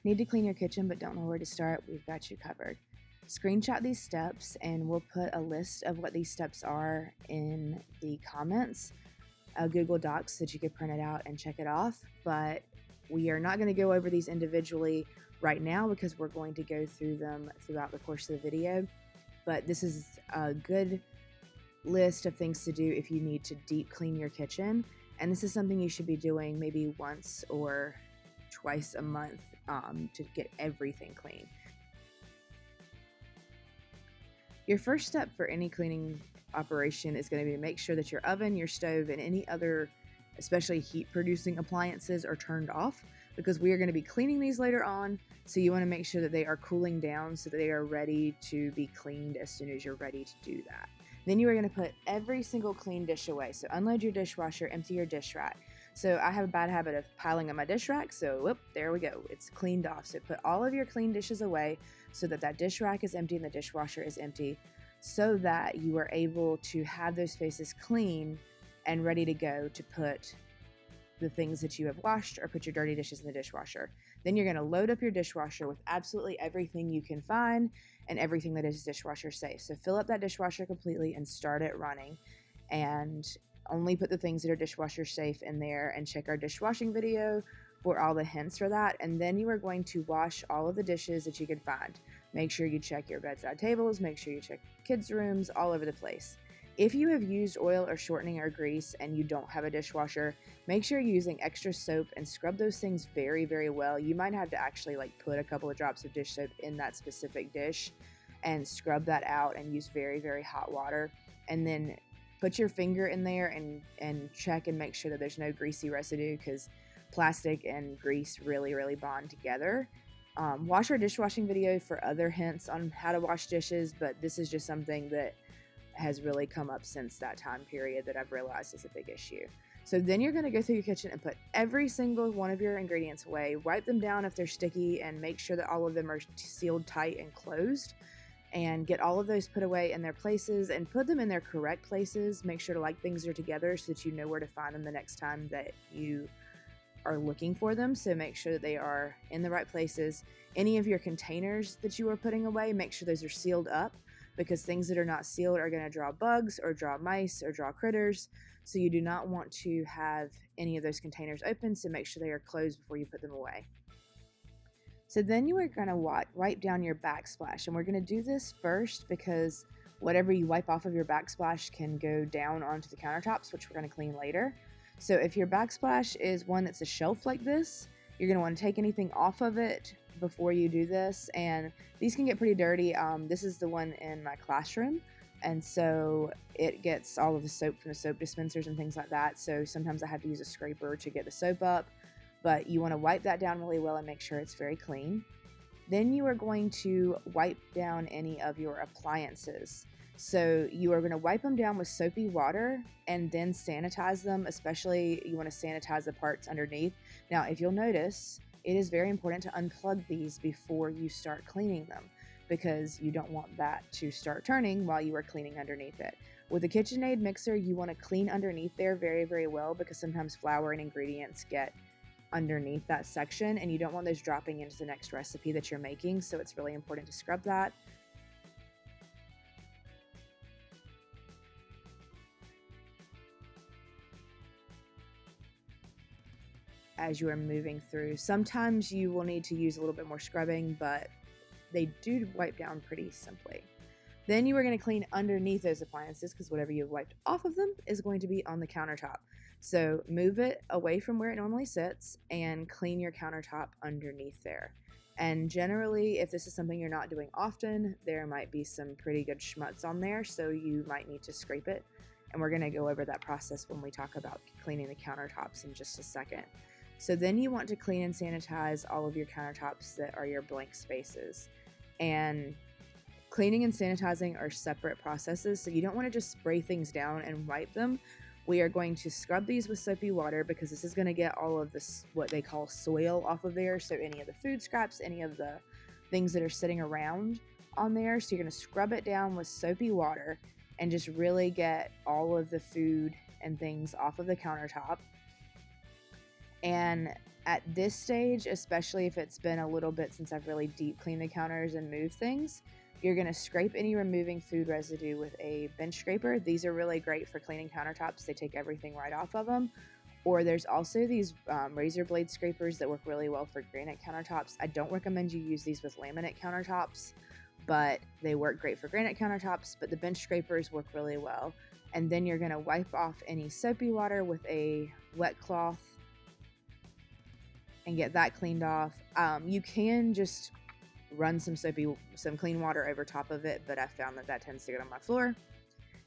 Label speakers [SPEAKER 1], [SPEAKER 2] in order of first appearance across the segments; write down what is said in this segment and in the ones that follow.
[SPEAKER 1] Need to clean your kitchen but don't know where to start? We've got you covered. Screenshot these steps and we'll put a list of what these steps are in the comments, Google Docs, so that you could print it out and check it off. But we are not going to go over these individually right now because we're going to go through them throughout the course of the video. But this is a good list of things to do if you need to deep clean your kitchen. And this is something you should be doing maybe once or twice a month to get everything clean. Your first step for any cleaning operation is going to be to make sure that your oven, your stove, and any other, especially heat-producing appliances, are turned off, because we are going to be cleaning these later on, so you want to make sure that they are cooling down so that they are ready to be cleaned as soon as you're ready to do that. Then you are going to put every single clean dish away. So unload your dishwasher, empty your dish rack. So I have a bad habit of piling up my dish rack, so whoop, there we go. It's cleaned off. So put all of your clean dishes away so that that dish rack is empty and the dishwasher is empty, so that you are able to have those spaces clean and ready to go to put the things that you have washed or put your dirty dishes in the dishwasher. Then you're going to load up your dishwasher with absolutely everything you can find and everything that is dishwasher safe. So fill up that dishwasher completely and start it running, and only put the things that are dishwasher safe in there, and check our dishwashing video for all the hints for that. And then you are going to wash all of the dishes that you can find. Make sure you check your bedside tables, make sure you check kids' rooms, all over the place. If you have used oil or shortening or grease and you don't have a dishwasher, make sure you're using extra soap and scrub those things very, very well. You might have to actually put a couple of drops of dish soap in that specific dish and scrub that out and use very, very hot water. And then put your finger in there and check and make sure that there's no greasy residue, because plastic and grease really, really bond together. Watch our dishwashing video for other hints on how to wash dishes, but this is just something that has really come up since that time period that I've realized is a big issue. So then you're going to go through your kitchen and put every single one of your ingredients away, wipe them down if they're sticky, and make sure that all of them are sealed tight and closed, and get all of those put away in their places and put them in their correct places. Make sure to things are together so that you know where to find them the next time that you are looking for them. So make sure that they are in the right places. Any of your containers that you are putting away, make sure those are sealed up, because things that are not sealed are going to draw bugs or draw mice or draw critters. So you do not want to have any of those containers open, so make sure they are closed before you put them away. So then you are going to wipe down your backsplash, and we're going to do this first because whatever you wipe off of your backsplash can go down onto the countertops, which we're going to clean later. So if your backsplash is one that's a shelf like this, you're going to want to take anything off of it before you do this, and these can get pretty dirty. This is the one in my classroom, and so it gets all of the soap from the soap dispensers and things like that, so sometimes I have to use a scraper to get the soap up, but you want to wipe that down really well and make sure it's very clean. Then you are going to wipe down any of your appliances. So you are going to wipe them down with soapy water and then sanitize them. Especially you want to sanitize the parts underneath. Now, if you'll notice, it is very important to unplug these before you start cleaning them, because you don't want that to start turning while you are cleaning underneath it. With a KitchenAid mixer, you want to clean underneath there very, very well, because sometimes flour and ingredients get underneath that section and you don't want those dropping into the next recipe that you're making. So it's really important to scrub that. As you are moving through, sometimes you will need to use a little bit more scrubbing, but they do wipe down pretty simply. Then you are going to clean underneath those appliances, because whatever you've wiped off of them is going to be on the countertop. So move it away from where it normally sits and clean your countertop underneath there. And generally, if this is something you're not doing often, there might be some pretty good schmutz on there, so you might need to scrape it. And we're going to go over that process when we talk about cleaning the countertops in just a second. So then you want to clean and sanitize all of your countertops that are your blank spaces. And cleaning and sanitizing are separate processes, so you don't want to just spray things down and wipe them. We are going to scrub these with soapy water, because this is going to get all of this, what they call soil, off of there. So any of the food scraps, any of the things that are sitting around on there. So you're going to scrub it down with soapy water and just really get all of the food and things off of the countertop. And at this stage, especially if it's been a little bit since I've really deep cleaned the counters and moved things, you're going to scrape any removing food residue with a bench scraper. These are really great for cleaning countertops. They take everything right off of them. Or there's also these razor blade scrapers that work really well for granite countertops. I don't recommend you use these with laminate countertops, but they work great for granite countertops. But the bench scrapers work really well. And then you're going to wipe off any soapy water with a wet cloth and get that cleaned off. You can just run some clean water over top of it, but I found that tends to get on my floor.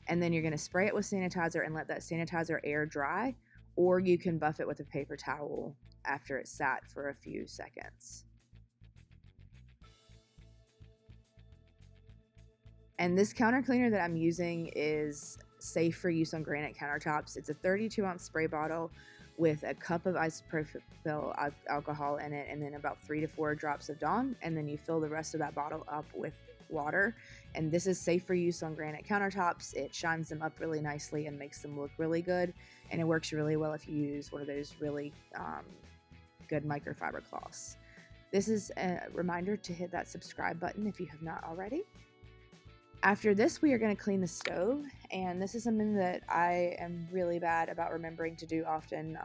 [SPEAKER 1] And then you're going to spray it with sanitizer and let that sanitizer air dry, or you can buff it with a paper towel after it's sat for a few seconds. And this counter cleaner that I'm using is safe for use on granite countertops. It's a 32-ounce spray bottle with a cup of isopropyl alcohol in it, and then about 3 to 4 drops of Dawn, and then you fill the rest of that bottle up with water. And this is safe for use on granite countertops. It shines them up really nicely and makes them look really good, and it works really well if you use one of those really good microfiber cloths. This is a reminder to hit that subscribe button if you have not already. After this, we are going to clean the stove, and this is something that I am really bad about remembering to do often.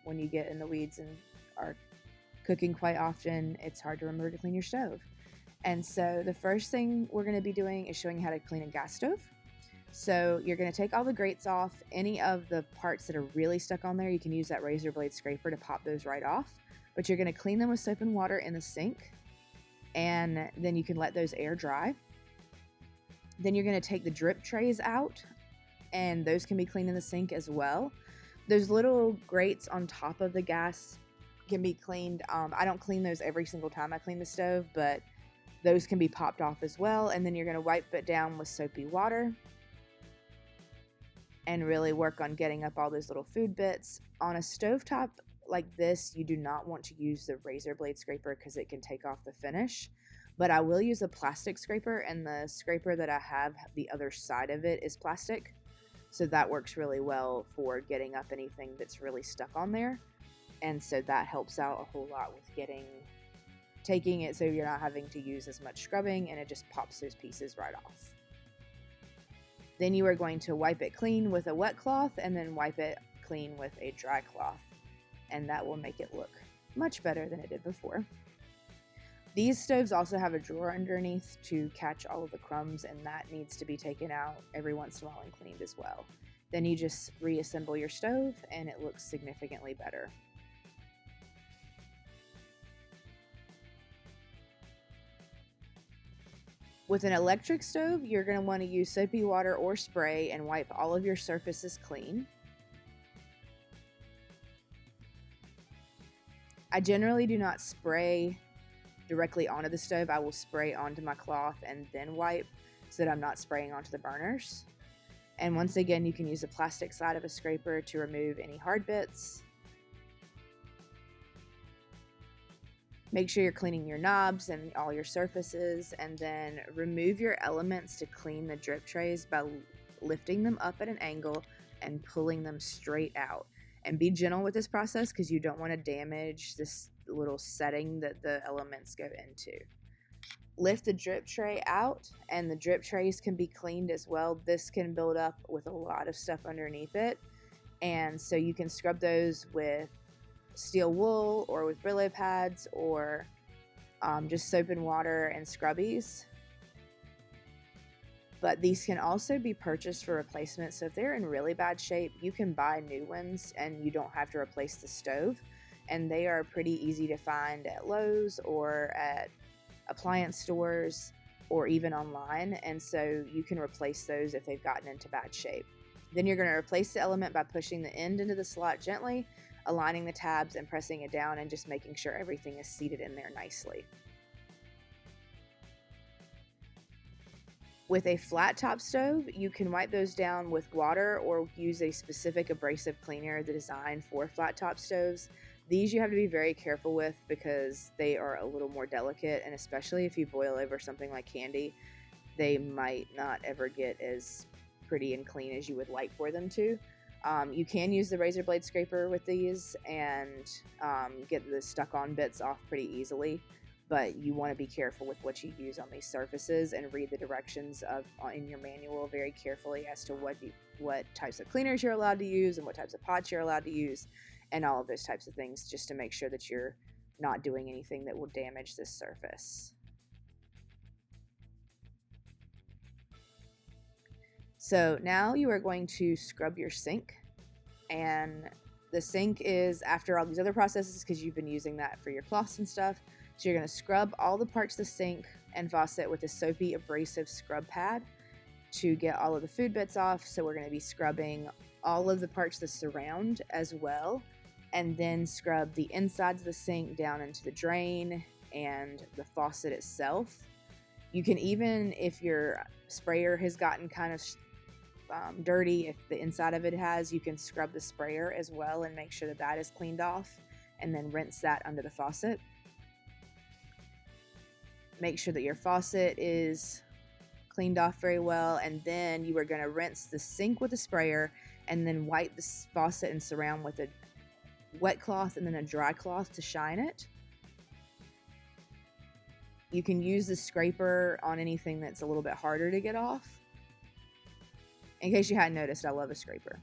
[SPEAKER 1] When you get in the weeds and are cooking quite often, it's hard to remember to clean your stove. And so the first thing we're going to be doing is showing how to clean a gas stove. So you're going to take all the grates off. Any of the parts that are really stuck on there, you can use that razor blade scraper to pop those right off. But you're going to clean them with soap and water in the sink, and then you can let those air dry. Then you're going to take the drip trays out, and those can be cleaned in the sink as well. Those little grates on top of the gas can be cleaned. I don't clean those every single time I clean the stove, but those can be popped off as well. And then you're going to wipe it down with soapy water and really work on getting up all those little food bits. On a stovetop like this, you do not want to use the razor blade scraper because it can take off the finish. But I will use a plastic scraper, and the scraper that I have, the other side of it is plastic. So that works really well for getting up anything that's really stuck on there. And so that helps out a whole lot with taking it so you're not having to use as much scrubbing, and it just pops those pieces right off. Then you are going to wipe it clean with a wet cloth, and then wipe it clean with a dry cloth. And that will make it look much better than it did before. These stoves also have a drawer underneath to catch all of the crumbs, and that needs to be taken out every once in a while and cleaned as well. Then you just reassemble your stove, and it looks significantly better. With an electric stove, you're going to want to use soapy water or spray and wipe all of your surfaces clean. I generally do not spray directly onto the stove. I will spray onto my cloth and then wipe so that I'm not spraying onto the burners. And once again, you can use the plastic side of a scraper to remove any hard bits. Make sure you're cleaning your knobs and all your surfaces, and then remove your elements to clean the drip trays by lifting them up at an angle and pulling them straight out. And be gentle with this process because you don't want to damage this little setting that the elements go into. Lift the drip tray out, and the drip trays can be cleaned as well. This can build up with a lot of stuff underneath it, and so you can scrub those with steel wool or with Brillo pads, or just soap and water and scrubbies. But these can also be purchased for replacement. So if they're in really bad shape, you can buy new ones and you don't have to replace the stove. And they are pretty easy to find at Lowe's or at appliance stores or even online. And so you can replace those if they've gotten into bad shape. Then you're going to replace the element by pushing the end into the slot gently, aligning the tabs and pressing it down, and just making sure everything is seated in there nicely. With a flat top stove, you can wipe those down with water or use a specific abrasive cleaner designed for flat top stoves. These you have to be very careful with because they are a little more delicate, and especially if you boil over something like candy, they might not ever get as pretty and clean as you would like for them to. You can use the razor blade scraper with these and get the stuck on bits off pretty easily, but you want to be careful with what you use on these surfaces and read the directions in your manual very carefully as to what types of cleaners you're allowed to use and what types of pots you're allowed to use and all of those types of things, just to make sure that you're not doing anything that will damage this surface. So now you are going to scrub your sink, and the sink is after all these other processes because you've been using that for your cloths and stuff. So you're going to scrub all the parts of the sink and faucet with a soapy abrasive scrub pad to get all of the food bits off. So we're going to be scrubbing all of the parts that surround as well, and then scrub the insides of the sink down into the drain and the faucet itself. You can even, if your sprayer has gotten kind of dirty, if the inside of it has, you can scrub the sprayer as well and make sure that that is cleaned off, and then rinse that under the faucet. Make sure that your faucet is cleaned off very well, and then you are going to rinse the sink with a sprayer and then wipe the faucet and surround with a wet cloth and then a dry cloth to shine it. You can use the scraper on anything that's a little bit harder to get off. In case you hadn't noticed, I love a scraper.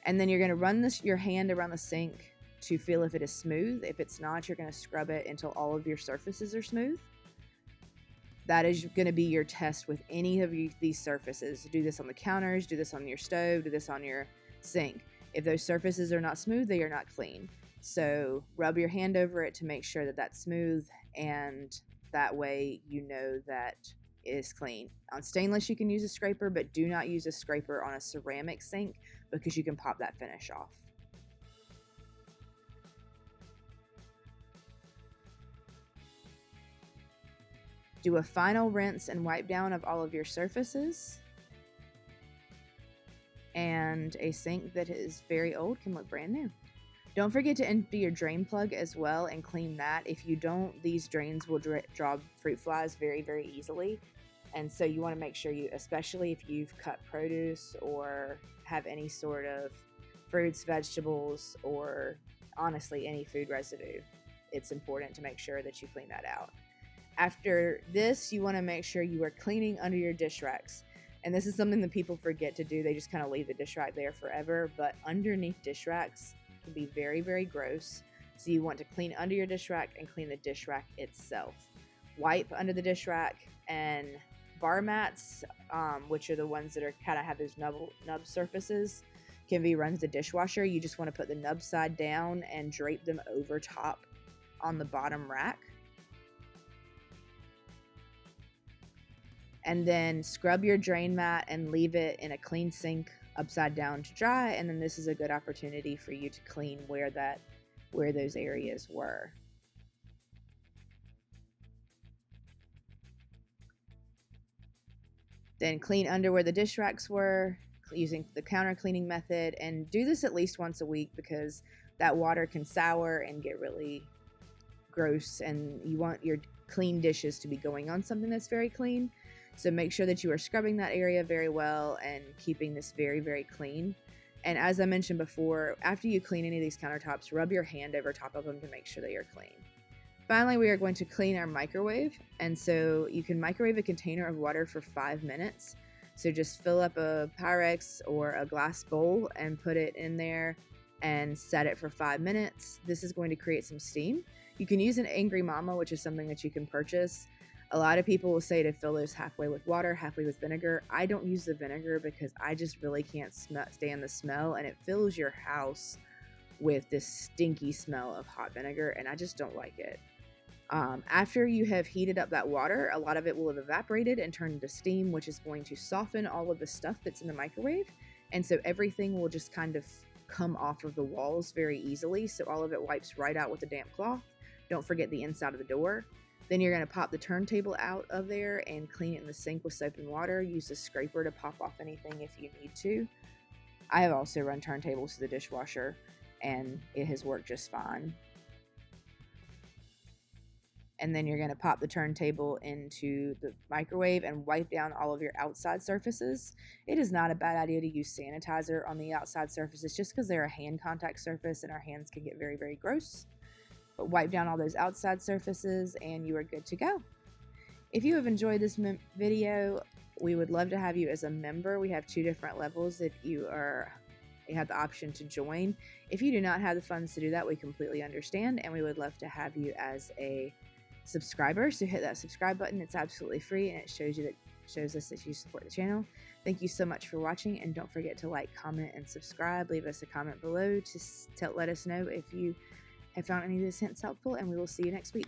[SPEAKER 1] And then you're going to run your hand around the sink to feel if it is smooth. If it's not, you're going to scrub it until all of your surfaces are smooth. That is going to be your test with any of these surfaces. Do this on the counters, do this on your stove, do this on your sink. If those surfaces are not smooth, they are not clean. So rub your hand over it to make sure that that's smooth, and that way you know that it is clean. On stainless, you can use a scraper, but do not use a scraper on a ceramic sink because you can pop that finish off. Do a final rinse and wipe down of all of your surfaces. And a sink that is very old can look brand new. Don't forget to empty your drain plug as well and clean that. If you don't, these drains will draw fruit flies very, very easily. And so you want to make sure you, especially if you've cut produce or have any sort of fruits, vegetables, or honestly any food residue, it's important to make sure that you clean that out. After this, you want to make sure you are cleaning under your dish racks. And this is something that people forget to do. They just kind of leave the dish rack there forever. But underneath dish racks can be very, very gross. So you want to clean under your dish rack and clean the dish rack itself. Wipe under the dish rack, and bar mats, which are the ones that are kind of have those nub surfaces, can be run to the dishwasher. You just want to put the nub side down and drape them over top on the bottom rack. And then scrub your drain mat and leave it in a clean sink upside down to dry. And then this is a good opportunity for you to clean where those areas were. Then clean under where the dish racks were using the counter cleaning method, and do this at least once a week because that water can sour and get really gross, and you want your clean dishes to be going on something that's very clean. So make sure that you are scrubbing that area very well and keeping this very, very clean. And as I mentioned before, after you clean any of these countertops, rub your hand over top of them to make sure they are clean. Finally, we are going to clean our microwave. And so you can microwave a container of water for 5 minutes. So just fill up a Pyrex or a glass bowl and put it in there and set it for 5 minutes. This is going to create some steam. You can use an Angry Mama, which is something that you can purchase. A lot of people will say to fill those halfway with water, halfway with vinegar. I don't use the vinegar because I just really can't stand the smell, and it fills your house with this stinky smell of hot vinegar, and I just don't like it. After you have heated up that water, a lot of it will have evaporated and turned into steam, which is going to soften all of the stuff that's in the microwave. And so everything will just kind of come off of the walls very easily. So all of it wipes right out with a damp cloth. Don't forget the inside of the door. Then you're going to pop the turntable out of there and clean it in the sink with soap and water. Use a scraper to pop off anything if you need to. I have also run turntables to the dishwasher, and it has worked just fine. and then you're going to pop the turntable into the microwave and wipe down all of your outside surfaces. It is not a bad idea to use sanitizer on the outside surfaces just because they're a hand contact surface and our hands can get very, very gross. But wipe down all those outside surfaces and you are good to go. If you have enjoyed this video, we would love to have you as a member. We have 2 different levels if you have the option to join. If you do not have the funds to do that, we completely understand, and we would love to have you as a subscriber. So hit that subscribe button. It's absolutely free, and it shows us that you support the channel. Thank you so much for watching, and don't forget to like, comment, and subscribe. Leave us a comment below to let us know if you have found any of this hints helpful, and we will see you next week.